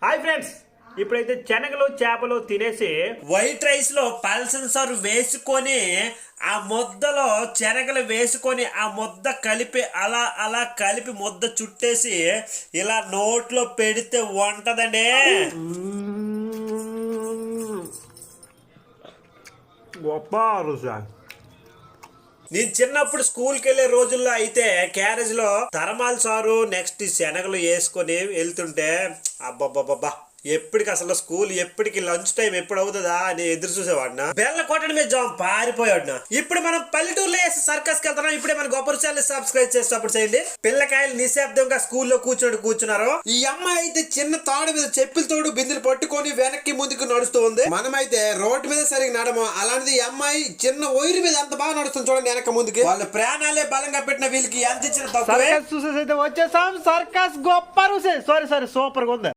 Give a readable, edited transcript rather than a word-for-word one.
Hi friends, ఇప్పుడైతే శనగలు చేపలు తినేసి వైట్ రైస్ లో పల్సన్ సారు వేసుకొని ఆ ముద్దలో శనగలు వేసుకొని ఆ ముద్ద కలిపి అలా అలా కలిపి ముద్ద చుట్టేసి ఇలా నోట్లో పెడితే వంటదండి. గొప్ప రుచి. నేను చిన్నప్పుడు స్కూల్కి వెళ్ళే రోజుల్లో అయితే క్యారేజ్ లో తరమాల సారు నెక్స్ట్ శనగలు వేసుకొని వెళ్తుంటే అబ్బబ్బబ్బబ్బా, ఎప్పటికి అసలు స్కూల్ ఎప్పటికి లంచ్ టైం ఎప్పుడు అవుతుందా అని ఎదురు చూసేవాడిన. బెల్ల కొట్టడం మీద జామ్ పారిపోయాడు. ఇప్పుడు మనం పల్లెటూరులో వేసి సర్కస్ కి వెళ్తున్నాం. ఇప్పుడే మన గొప్ప ఛానల్ సబ్స్క్రైబ్ చేసి సపోర్ట్ చేయండి. పిల్లకాయలు నిశ్శబ్దంగా స్కూల్లో కూర్చున్నారు. ఈ అమ్మాయి అయితే చిన్న తాడు మీద చెప్పుల తోడు బిందులు పట్టుకొని వెనక్కి ముందుకు నడుస్తూ ఉంది. మనమైతే రోడ్డు మీద సరిగ్గా నడము. అలాంటిది ఈ అమ్మాయి చిన్న వైరు మీద ఎంత బాగా నడుస్తుంది చూడండి వెనక ముందుకి. వాళ్ళ ప్రాణాలే బలంగా పెట్టిన వీళ్ళకి ఎంత ఇచ్చిన తక్కువే. సర్కస్ చూసేసి అయితే వచ్చేసాం. సర్కస్ గొప్ప రుసే. సారీ సూపర్ గా ఉంది.